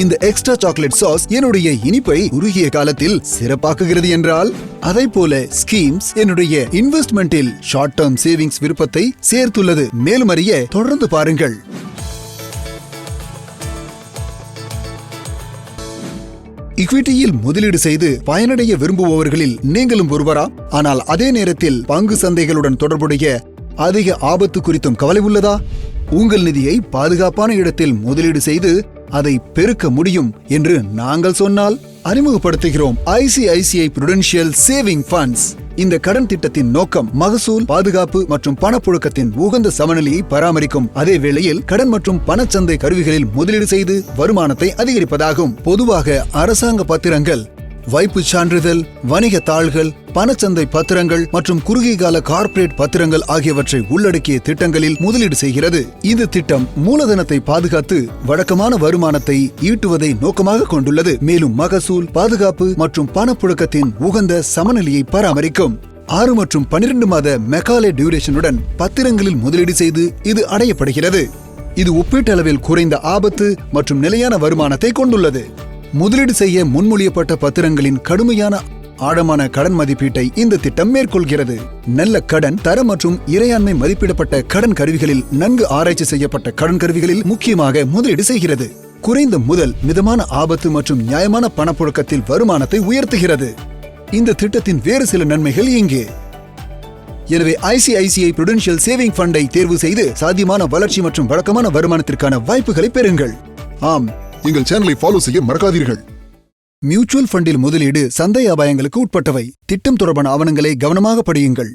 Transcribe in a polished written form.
இந்த extra chocolate sauce என்னுடைய இனிப்பை குறுகிய காலத்தில் சிறப்பாக்குகிறது என்றால், அதை போல ஸ்கீம்ஸ் என்னுடைய இன்வெஸ்ட்மெண்டில் ஷார்ட் டேர்ம் சேவிங்ஸ் விருப்பத்தை சேர்த்துள்ளது. மேலும் அறிய தொடர்ந்து பாருங்கள். ஈக்விட்டியில் முதலீடு செய்து பயனடைய விரும்புபவர்களில் நீங்களும் ஒருவரா? ஆனால் அதே நேரத்தில் பங்கு சந்தைகளுடன் தொடர்புடைய அதிக ஆபத்து குறித்தும் கவலை உள்ளதா? உங்கள் நிதியை பாதுகாப்பான இடத்தில் முதலீடு செய்து அதை பெருக்க முடியும் என்று நாங்கள் சொன்னால், அறிமுகப்படுத்துகிறோம் ஐசிஐசிஐ புரூடென்ஷியல் சேவிங் ஃபண்ட்ஸ். இந்த கடன் திட்டத்தின் நோக்கம் மகசூல், பாதுகாப்பு மற்றும் பணப்புழக்கத்தின் உகந்த சமநிலையை பராமரிக்கும் அதே வேளையில் கடன் மற்றும் பணச்சந்தை கருவிகளில் முதலீடு செய்து வருமானத்தை அதிகரிப்பதாகும். பொதுவாக அரசாங்க பத்திரங்கள், வைப்புச் சான்றிதழ், வணிக தாள்கள், பணச்சந்தை பத்திரங்கள் மற்றும் குறுகிய கால கார்ப்பரேட் பத்திரங்கள் ஆகியவற்றை உள்ளடக்கிய திட்டங்களில் முதலீடு செய்கிறது. இந்த திட்டம் மூலதனத்தை பாதுகாத்து வழக்கமான வருமானத்தை ஈட்டுவதை நோக்கமாக கொண்டுள்ளது. மேலும் மகசூல், பாதுகாப்பு மற்றும் பணப்புழக்கத்தின் உகந்த சமநிலையை பராமரிக்கும். 6 மற்றும் 12 மாத மெக்காலே டியூரேஷனுடன் பத்திரங்களில் முதலீடு செய்து இது அடையப்படுகிறது. இது ஒப்பீட்டளவில் குறைந்த ஆபத்து மற்றும் நிலையான வருமானத்தை கொண்டுள்ளது. முதலீடு செய்ய முன்மொழியப்பட்ட பத்திரங்களின் கடுமையான ஆழமான கடன் மதிப்பீட்டை இந்த திட்டம் மேற்கொள்கிறது. நல்ல கடன் தரம் மற்றும் இறையாண்மை மதிப்பிடப்பட்ட கடன் கருவிகளில், நன்கு ஆராய்ச்சி செய்யப்பட்ட கடன் கருவிகளில் முக்கியமாக முதலீடு செய்கிறது. குறைந்த முதல், மிதமான ஆபத்து மற்றும் நியாயமான பணப்புழக்கத்தில் வருமானத்தை உயர்த்துகிறது. இந்த திட்டத்தின் வேறு சில நன்மைகள் இங்கே. எனவே ஐசிஐசிஐ புரூடென்ஷியல் சேவிங் ஃபண்டை தேர்வு செய்து சாத்தியமான வளர்ச்சி மற்றும் வழக்கமான வருமானத்திற்கான வாய்ப்புகளை பெறுங்கள். ஆம், எங்கள் சேனலை ஃபாலோ செய்ய மறக்காதீர்கள். மியூச்சுவல் ஃபண்டில் முதலீடு சந்தை அபாயங்களுக்கு உட்பட்டவை. திட்டம் தொடர்பான ஆவணங்களை கவனமாக படியுங்கள்.